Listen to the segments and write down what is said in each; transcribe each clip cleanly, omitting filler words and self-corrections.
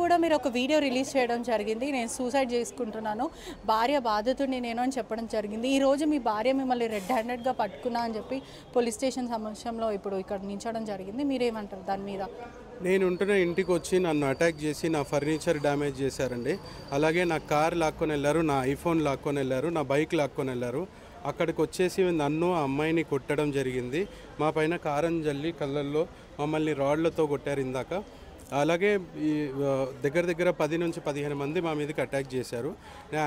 కూడా మీరు ఒక వీడియో రిలీజ్ చేయడం జరిగింది. నేను సూసైడ్ చేసుకుంటున్నాను, భార్య బాధితుడిని నేను అని చెప్పడం జరిగింది. ఈరోజు మీ భార్య మిమ్మల్ని రెడ్ హ్యాండెడ్గా పట్టుకున్నా అని చెప్పి పోలీస్ స్టేషన్ సమక్షంలో ఇప్పుడు ఇక్కడ నించడం జరిగింది. మీరేమంటారు దాని మీద? నేను ఉంటున్న ఇంటికి వచ్చి నన్ను అటాక్ చేసి నా ఫర్నిచర్ డ్యామేజ్ చేశారండి. అలాగే నా కార్ లాక్కొని వెళ్ళారు, నా ఐఫోన్ లాక్కొని వెళ్ళారు, నా బైక్ లాక్కొని వెళ్ళారు. అక్కడికి వచ్చేసి నన్ను ఆ అమ్మాయిని కొట్టడం జరిగింది. మా పైన కారం జల్లి కళ్ళల్లో మమ్మల్ని రాడ్లతో కొట్టారు ఇందాక. అలాగే ఈ దగ్గర 10 నుంచి 15 మంది మా మీదకి అటాక్ చేశారు. నేను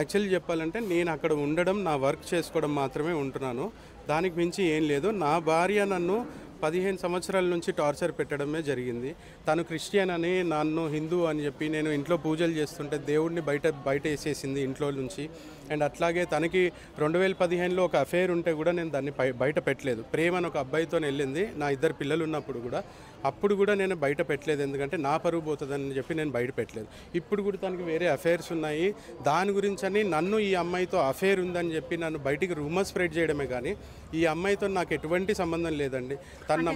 యాక్చువల్లీ చెప్పాలంటే నేను అక్కడ ఉండడం, నా వర్క్ చేసుకోవడం మాత్రమే ఉంటున్నాను. దానికి మించి ఏం లేదు. నా భార్య నన్ను 15 సంవత్సరాల నుంచి టార్చర్ పెట్టడమే జరిగింది. తను క్రిస్టియన్ అని, నన్ను హిందూ అని చెప్పి నేను ఇంట్లో పూజలు చేస్తుంటే దేవుడిని బయట వేసేసింది ఇంట్లో నుంచి. అండ్ అట్లాగే తనకి 2015లో ఒక అఫేర్ ఉంటే కూడా నేను దాన్ని బయట పెట్టలేదు. ప్రేమ అని ఒక అబ్బాయితో వెళ్ళింది నా 2 పిల్లలు ఉన్నప్పుడు కూడా. అప్పుడు కూడా నేను బయట పెట్టలేదు, ఎందుకంటే నా పరువు పోతుందని చెప్పి నేను బయట పెట్టలేదు. ఇప్పుడు కూడా తనకి వేరే అఫేర్స్ ఉన్నాయి, దాని గురించి అని నన్ను ఈ అమ్మాయితో అఫేర్ ఉందని చెప్పి నన్ను బయటికి రూమర్ స్ప్రెడ్ చేయడమే కానీ ఈ అమ్మాయితో నాకు ఎటువంటి సంబంధం లేదండి.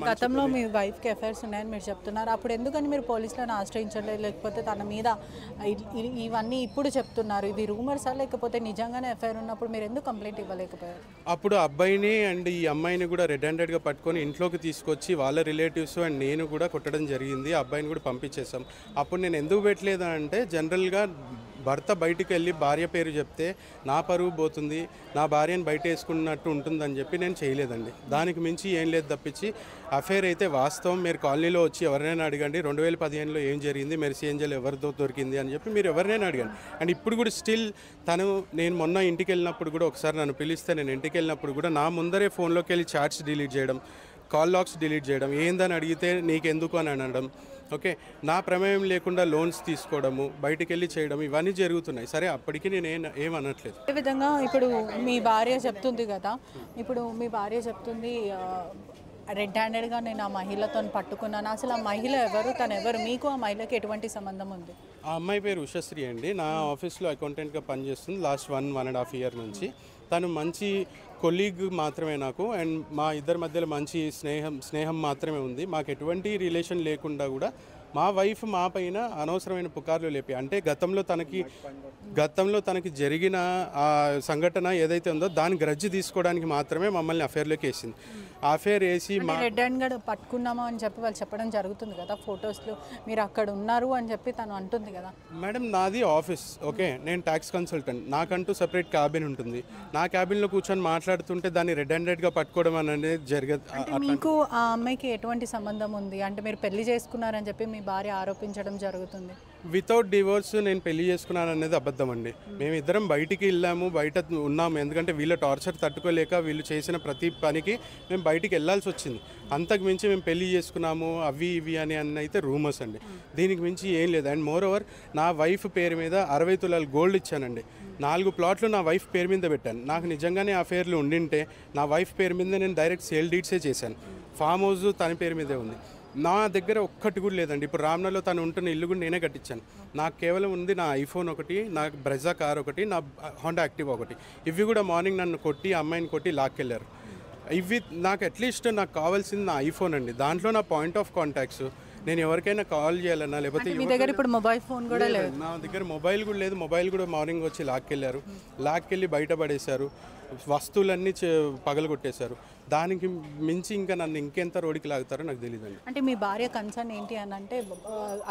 గతంలో మీ వైఫ్కి అఫైర్స్ ఉన్నాయని మీరు చెప్తున్నారు, అప్పుడు ఎందుకని మీరు పోలీసులను ఆశ్రయించలేదు? లేకపోతే తన మీద ఇవన్నీ ఇప్పుడు చెప్తున్నారు, ఇవి రూమర్సా లేకపోతే నిజంగానే అఫైర్ ఉన్నప్పుడు మీరు ఎందుకు కంప్లైంట్ ఇవ్వలేకపోయారు? అప్పుడు అబ్బాయిని అండ్ ఈ అమ్మాయిని కూడా రెడ్ హ్యాండెడ్గా పట్టుకొని ఇంట్లోకి తీసుకొచ్చి వాళ్ళ రిలేటివ్స్ అండ్ నేను కూడా కొట్టడం జరిగింది. ఆ అబ్బాయిని కూడా పంపించేసాం. అప్పుడు నేను ఎందుకు పెట్టలేదు అంటే, జనరల్గా భర్త బయటికి వెళ్ళి భార్య పేరు చెప్తే నా పరువు పోతుంది, నా భార్యను బయట వేసుకున్నట్టు ఉంటుందని చెప్పి నేను చేయలేదండి. దానికి మించి ఏం లేదు తప్పించి అఫేర్ అయితే వాస్తవం. మీరు కాలనీలో వచ్చి ఎవరినైనా అడగండి 2015లో ఏం జరిగింది, మెర్సీ ఏంజల్ ఎవరితో దొరికింది అని చెప్పి మీరు ఎవరినైనా అడగండి. అండ్ ఇప్పుడు కూడా స్టిల్ నేను మొన్న ఇంటికి వెళ్ళినప్పుడు కూడా ఒకసారి నన్ను పిలిస్తే నేను ఇంటికి వెళ్ళినప్పుడు కూడా నా ముందరే ఫోన్లోకి వెళ్ళి చాట్స్ డిలీట్ చేయడం, కాల్ లాగ్స్ డిలీట్ చేయడం, ఏందని అడిగితే నీకెందుకు అని అనడం, ఓకే, నా ప్రమేయం లేకుండా లోన్స్ తీసుకోవడము, బయటికి వెళ్ళి చేయడం, ఇవన్నీ జరుగుతున్నాయి. సరే, అప్పటికి నేను ఏమనట్లేదు. ఏ విధంగా ఇప్పుడు మీ భార్య చెప్తుంది కదా, ఇప్పుడు మీ భార్య చెప్తుంది రెడ్ హ్యాండెడ్గా నేను ఆ మహిళతో పట్టుకున్నాను. అసలు ఆ మహిళ ఎవరు, తను ఎవరు, మీకు ఆ మహిళకి ఎటువంటి సంబంధం ఉంది? ఆ అమ్మాయి పేరు ఉషశ్రీ అండి. నా ఆఫీస్లో అకౌంటెంట్గా పనిచేస్తుంది లాస్ట్ 1.5 ఇయర్ నుంచి. తను మంచి కొలీగ్ మాత్రమే నాకు, అండ్ మా ఇద్దరి మధ్యలో మంచి స్నేహం మాత్రమే ఉంది. మాకు ఎటువంటి రిలేషన్ లేకుండా కూడా మా వైఫ్ మా పైన అనవసరమైన పుకార్లు లేపి, అంటే గతంలో తనకి జరిగిన ఆ సంఘటన ఏదైతే ఉందో దాని గ్రడ్జ్ తీసుకోవడానికి మాత్రమే మమ్మల్ని అఫేర్లోకి వేసింది. అఫేర్ వేసి మా రెడ్ హ్యాండ్ పట్టుకున్నామా అని చెప్పి వాళ్ళు చెప్పడం జరుగుతుంది కదా, ఫొటోస్లో మీరు అక్కడ ఉన్నారు అని చెప్పి తను అంటుంది కదా. మేడం, నాది ఆఫీస్, ఓకే, నేను ట్యాక్స్ కన్సల్టెంట్, నాకంటూ సెపరేట్ క్యాబిన్ ఉంటుంది. నా క్యాబిన్లో కూర్చొని మాట్లాడుతుంటే దాన్ని రెడ్ హ్యాండెడ్గా పట్టుకోవడం అనేది జరగదు. మీకు ఆ అమ్మాయికి ఎటువంటి సంబంధం ఉంది అంటే మీరు పెళ్లి చేసుకున్నారని చెప్పి మీ భార్య ఆరోపించడం జరుగుతుంది? వితౌట్ డివోర్స్ నేను పెళ్లి చేసుకున్నాను అనేది అబద్ధం అండి. మేమిద్దరం బయటికి వెళ్ళాము, బయట ఉన్నాము, ఎందుకంటే వీళ్ళ టార్చర్ తట్టుకోలేక వీళ్ళు చేసిన ప్రతి పనికి మేము బయటికి వెళ్ళాల్సి వచ్చింది. అంతకు మించి మేము పెళ్లి చేసుకున్నాము అవి ఇవి అని అయితే రూమర్స్ అండి. దీనికి మించి ఏం లేదు. అండ్ మోర్ ఓవర్ నా వైఫ్ పేరు మీద 60 తులాలు గోల్డ్ ఇచ్చానండి. 4 ప్లాట్లు నా వైఫ్ పేరు మీద పెట్టాను. నాకు నిజంగానే అఫేర్లు ఉండింటే నా వైఫ్ పేరు మీద నేను డైరెక్ట్ సేల్ డీడ్సే చేశాను. ఫామ్ హౌస్ తన పేరు మీదే ఉంది. నా దగ్గర ఒక్కటి కూడా లేదండి. ఇప్పుడు రామ్నగర్లో తను ఉంటున్న ఇల్లు కూడా నేనే కట్టించాను. నాకు కేవలం ఉంది నా ఐఫోన్ ఒకటి, నా బ్రెజా కార్ ఒకటి, నా హోండా యాక్టివ్ ఒకటి. ఇవి కూడా మార్నింగ్ నన్ను కొట్టి అమ్మాయిని కొట్టి లాక్కెళ్ళారు. ఇవి నాకు అట్లీస్ట్ నాకు కావాల్సింది నా ఐఫోన్ అండి. దాంట్లో నా పాయింట్ ఆఫ్ కాంటాక్ట్స్, నేను ఎవరికైనా కాల్ చేయాలన్నా లేకపోతే మీ దగ్గర ఇప్పుడు మొబైల్ ఫోన్ కూడా లేదు. నా దగ్గర మొబైల్ కూడా లేదు. మొబైల్ కూడా మార్నింగ్ వచ్చి లాక్కెళ్ళి బయటపడేశారు. వస్తువులన్నీ పగలగొట్టేశారు. దానికి మించి ఇంకా నన్ను ఇంకెంత రోడ్డుకి లాగుతారో నాకు తెలియదండి. అంటే మీ భార్య కన్సర్న్ ఏంటి అని అంటే,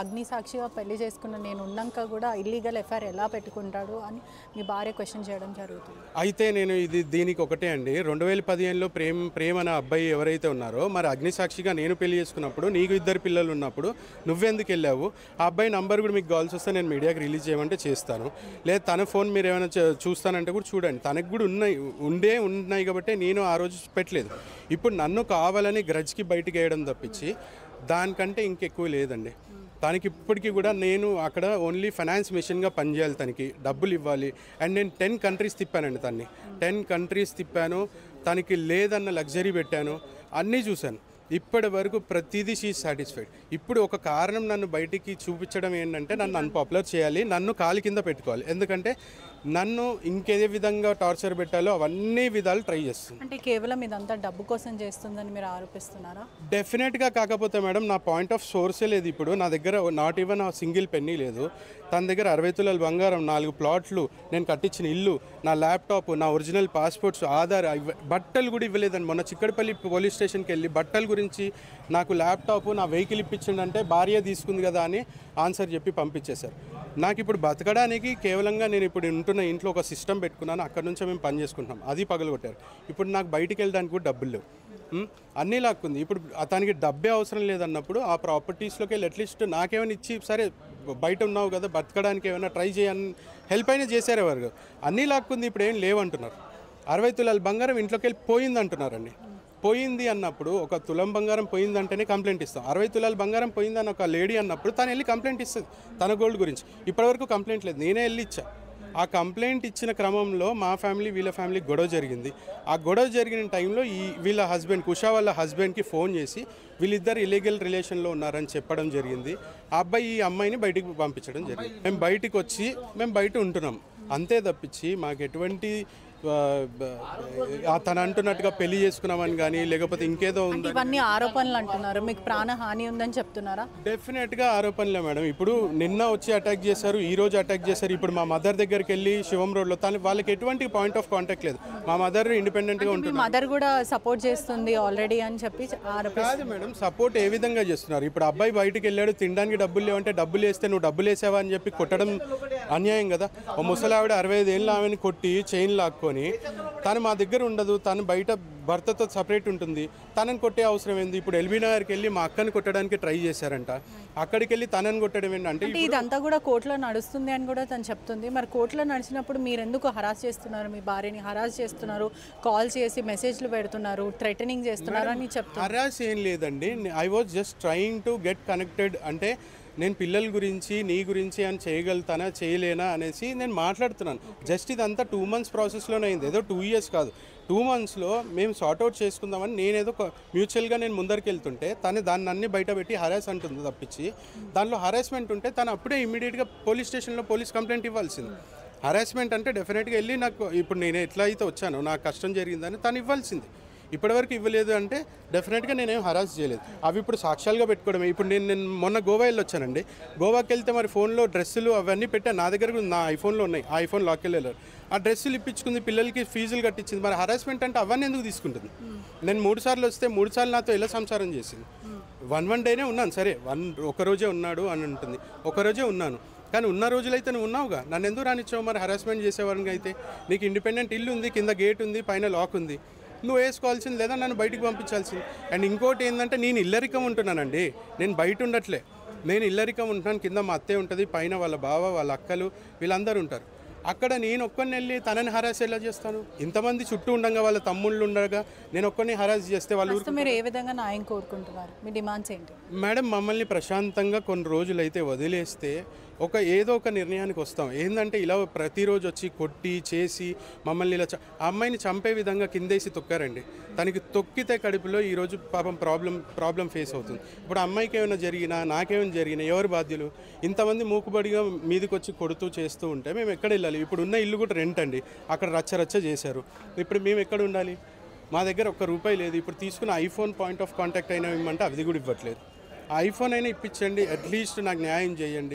అగ్ని సాక్షిగా పెళ్లి చేసుకున్న నేను ఉన్నాక కూడా ఇల్లీగల్ ఎఫ్ఐఆర్ ఎలా పెట్టుకుంటాడు అని మీ భార్య క్వశ్చన్ చేయడం జరుగుతుంది. అయితే నేను దీనికి ఒకటే అండి, 2015లో ప్రేమ అనే అబ్బాయి ఎవరైతే ఉన్నారో, మరి అగ్ని సాక్షిగా నేను పెళ్లి చేసుకున్నప్పుడు నీకు 2 పిల్లలు ఉన్నప్పుడు నువ్వెందుకు వెళ్ళావు? ఆ అబ్బాయి నంబర్ కూడా మీకు కాల్స్ వస్తే నేను మీడియాకి రిలీజ్ చేయమంటే చేస్తాను, లేదా తన ఫోన్ మీరు ఏమైనా చూస్తానంటే కూడా చూడండి. తనకు కూడా ఉన్నాయి కాబట్టి నేను ఆ రోజు పెట్టలేదు. ఇప్పుడు నన్ను కావాలని గ్రడ్జ్కి బయటికి వేయడం తప్పించి దానికంటే ఇంకెక్కువ లేదండి. తనకి ఇప్పటికీ కూడా నేను అక్కడ ఓన్లీ ఫైనాన్స్ మెషిన్గా పనిచేయాలి, తనకి డబ్బులు ఇవ్వాలి. అండ్ నేను 10 కంట్రీస్ తిప్పానండి. 10 కంట్రీస్ తిప్పాను. తనకి లేదన్న లగ్జరీ పెట్టాను, అన్నీ చూశాను. ఇప్పటి వరకు ప్రతిదీ షీ సాటిస్ఫైడ్. ఇప్పుడు ఒక కారణం నన్ను బయటికి చూపించడం ఏంటంటే, నన్ను అన్పాపులర్ చేయాలి, నన్ను కాలి కింద పెట్టుకోవాలి. ఎందుకంటే నన్ను ఇంకే విధంగా టార్చర్ పెట్టాలో అవన్నీ విధాలు ట్రై చేస్తుంది. అంటే కేవలం ఇదంతా డబ్బు కోసం చేస్తుందని మీరు ఆరోపిస్తున్నారా? డెఫినెట్గా. కాకపోతే మేడం నా పాయింట్ ఆఫ్ సోర్సే లేదు. ఇప్పుడు నా దగ్గర నాట్ ఈవెన్ ఆ సింగిల్ పెన్నీ లేదు. తన దగ్గర 60 తులాల బంగారం, 4 ప్లాట్లు, నేను కట్టించిన ఇల్లు, నా ల్యాప్టాప్, నా ఒరిజినల్ పాస్పోర్ట్స్, ఆధార్, బట్టలు కూడా ఇవ్వలేదండి. మొన్న చిక్కడపల్లి పోలీస్ స్టేషన్కి వెళ్ళి బట్టల గురించి నాకు ల్యాప్టాప్, నా వెహికల్ ఇప్పించిండంటే భార్య తీసుకుంది కదా అని ఆన్సర్ చెప్పి పంపించేశారు. నాకు ఇప్పుడు బతకడానికి కేవలంగా నేను ఇప్పుడు ఉంటున్న ఇంట్లో ఒక సిస్టమ్ పెట్టుకున్నాను. అక్కడ నుంచే మేము పని చేసుకుంటున్నాం. అది పగలగొట్టారు. ఇప్పుడు నాకు బయటికి వెళ్ళడానికి కూడా డబ్బులు లేవు. అన్నీ లాక్కుంది. ఇప్పుడు అతనికి డబ్బే అవసరం లేదన్నప్పుడు ఆ ప్రాపర్టీస్లోకి వెళ్ళి అట్లీస్ట్ నాకేమైనా ఇచ్చి, సరే బయట ఉన్నావు కదా బతకడానికి ఏమైనా ట్రై చేయని హెల్ప్ అయినా చేశారు. ఎవరు అన్నీ లాక్కుంది. ఇప్పుడు ఏం లేవంటున్నారు. 60 తులాల బంగారం ఇంట్లోకి వెళ్ళి పోయింది అంటున్నారండి. పోయింది అన్నప్పుడు ఒక తులం బంగారం పోయిందంటేనే కంప్లైంట్ ఇస్తాం. 60 తులాల బంగారం పోయిందని ఒక లేడీ అన్నప్పుడు తను వెళ్ళి కంప్లైంట్ ఇస్తుంది తన గోల్డ్ గురించి. ఇప్పటివరకు కంప్లైంట్ లేదు. నేనే వెళ్ళి ఇచ్చా. ఆ కంప్లైంట్ ఇచ్చిన క్రమంలో మా ఫ్యామిలీ వీళ్ళ ఫ్యామిలీ గొడవ జరిగింది. ఆ గొడవ జరిగిన టైంలో వీళ్ళ హస్బెండ్, కుషా వాళ్ళ హస్బెండ్కి ఫోన్ చేసి వీళ్ళిద్దరు ఇల్లీగల్ రిలేషన్లో ఉన్నారని చెప్పడం జరిగింది. ఆ అబ్బాయి ఈ అమ్మాయిని బయటికి పంపించడం జరిగింది. మేము బయటికి వచ్చి మేము బయట ఉంటున్నాం. అంతే తప్పించి మాకు ఎటువంటి తను అంటున్నట్టుగా పెళ్లి చేసుకున్నామని కానీ లేకపోతే ఇంకేదో ఉంది. ఇవన్నీ ఆరోపణలు అంటున్నారు. మీకు ప్రాణహాని ఉందని చెప్తున్నారా? డెఫినెట్గా ఆరోపణలే మేడం. ఇప్పుడు నిన్న వచ్చి అటాక్ చేశారు, ఈ రోజు అటాక్ చేశారు. ఇప్పుడు మా మదర్ దగ్గరికి వెళ్ళి శివం రోడ్లో వాళ్ళకి ఎటువంటి పాయింట్ ఆఫ్ కాంటాక్ట్ లేదు. మా మదర్ ఇండిపెండెంట్గా ఉంటుంది. మదర్ కూడా సపోర్ట్ చేస్తుంది ఆల్రెడీ అని చెప్పి కాదు మేడం. సపోర్ట్ ఏ విధంగా చేస్తున్నారు? ఇప్పుడు అబ్బాయి బయటికి వెళ్ళాడు, తినడానికి డబ్బులు లేవంటే డబ్బులు వేస్తే నువ్వు డబ్బులు వేసావా అని చెప్పి కొట్టడం అన్యాయం కదా. ఓ ముసలావిడ 65 ఏళ్ళ ఆమెను కొట్టి చైన్ లాక్కొని తను మా దగ్గర ఉండదు, తను బయట భర్తతో సపరేట్ ఉంటుంది, తనని కొట్టే అవసరం ఏంది? ఇప్పుడు ఎల్బీ నగర్కి వెళ్ళి మా అక్కని కొట్టడానికి ట్రై చేశారంట. అక్కడికి వెళ్ళి తనని కొట్టడం ఏంటంటే ఇదంతా కూడా కోర్టులో నడుస్తుంది అని కూడా తను చెప్తుంది. మరి కోర్టులో నడిచినప్పుడు మీరు ఎందుకు హరాస్ చేస్తున్నారు? మీ భార్యని హరాస్ చేస్తున్నారు, కాల్ చేసి మెసేజ్లు పెడుతున్నారు, థ్రెటనింగ్ చేస్తున్నారు అని చెప్తున్నారు. హరాస్ ఏం లేదండి. I was just trying to get connected. అంటే నేను పిల్లల గురించి నీ గురించి అని చేయగలుగుతానా చేయలేనా అనేసి నేను మాట్లాడుతున్నాను. జస్ట్ ఇదంతా 2 months ప్రాసెస్లోనే అయింది. ఏదో 2 years కాదు. 2 monthsలో మేము సార్ట్అవుట్ చేసుకుందామని నేనేదో మ్యూచువల్గా నేను ముందరికి వెళ్తుంటే తను దాన్ని అన్ని బయట పెట్టి హరాస్ అంటుంది తప్పించి, దానిలో హరాస్మెంట్ ఉంటే తను అప్పుడే ఇమీడియట్గా పోలీస్ స్టేషన్లో పోలీస్ కంప్లైంట్ ఇవ్వాల్సింది. హరాస్మెంట్ అంటే డెఫినెట్గా వెళ్ళి నాకు ఇప్పుడు నేను ఎట్లా అయితే వచ్చానో నాకు కష్టం జరిగిందని తను ఇవ్వాల్సింది. ఇప్పటివరకు ఇవ్వలేదు అంటే డెఫినెట్గా నేనేం హరాస్ చేయలేదు. అవి ఇప్పుడు సాక్ష్యాలుగా పెట్టుకోవడమే. ఇప్పుడు నేను మొన్న గోవా వెళ్ళి వచ్చానండి. గోవాకి వెళ్తే మరి ఫోన్లో డ్రెస్సులు అవన్నీ పెట్టాను. నా దగ్గర కూడా నా ఐఫోన్లో ఉన్నాయి. ఆ ఐఫోన్ లాక్కెళ్ళారు. ఆ డ్రెస్సులు ఇప్పించుకుంది, పిల్లలకి ఫీజులు కట్టించింది. మరి హరాస్మెంట్ అంటే అవన్నీ ఎందుకు తీసుకుంటుంది? నేను 3 సార్లు వస్తే 3 సార్లు నాతో ఎలా సంసారం చేసింది? 1 డేనే ఉన్నాను, సరే ఒకరోజే ఉన్నాడు అని ఉంటుంది. ఒకరోజే ఉన్నాను, కానీ ఉన్న రోజులైతే నువ్వు ఉన్నావుగా, నన్ను ఎందుకు రానిచ్చావు? మరి హరాస్మెంట్ చేసేవారికి అయితే నీకు ఇండిపెండెంట్ ఇల్లు ఉంది, కింద గేట్ ఉంది, పైన లాక్ ఉంది, నువ్వు వేసుకోవాల్సింది లేదా నన్ను బయటికి పంపించాల్సింది. అండ్ ఇంకోటి ఏంటంటే నేను ఇల్లరికం ఉంటున్నానండి. నేను బయట ఉండట్లే, నేను ఇల్లరికం ఉంటున్నాను. కింద మా అత్తయ్య ఉంటుంది, పైన వాళ్ళ బావ, వాళ్ళ అక్కలు, వీళ్ళందరూ ఉంటారు. అక్కడ నేను ఒక్కరిని వెళ్ళి తనని హరాస్ ఎలా చేస్తాను? ఇంతమంది చుట్టూ ఉండగా, వాళ్ళ తమ్ముళ్ళు ఉండగా నేను ఒక్కరిని హరాస్ చేస్తే వాళ్ళు మీరు ఏ విధంగా న్యాయం కోరుకుంటున్నారు? మీ డిమాండ్స్ ఏంటి? మేడం, మమ్మల్ని ప్రశాంతంగా కొన్ని రోజులైతే వదిలేస్తే ఏదో ఒక నిర్ణయానికి వస్తాం. ఏంటంటే ఇలా ప్రతిరోజు వచ్చి కొట్టి చేసి మమ్మల్ని ఇలా ఆ అమ్మాయిని చంపే విధంగా కిందేసి తొక్కారండి. తనకి తొక్కితే కడుపులో ఈరోజు పాపం ప్రాబ్లం ఫేస్ అవుతుంది. ఇప్పుడు అమ్మాయికి ఏమైనా జరిగినా, నాకేమైనా జరిగినా ఎవరు బాధ్యులు? ఇంతమంది మూకుబడిగా మీదకి వచ్చి కొడుతూ చేస్తూ ఉంటే మేము ఎక్కడ వెళ్ళాలి? ఇప్పుడు ఉన్న ఇల్లు కూడా రెంట్ అండి. అక్కడ రచ్చ చేశారు. ఇప్పుడు మేము ఎక్కడ ఉండాలి? మా దగ్గర ₹1 లేదు. ఇప్పుడు తీసుకున్న ఐఫోన్ పాయింట్ ఆఫ్ కాంటాక్ట్ అయినా ఇవ్వమంటే అది కూడా ఇవ్వట్లేదు. ఐఫోన్ అయినా ఇప్పించండి, అట్లీస్ట్ నాకు న్యాయం చేయండి.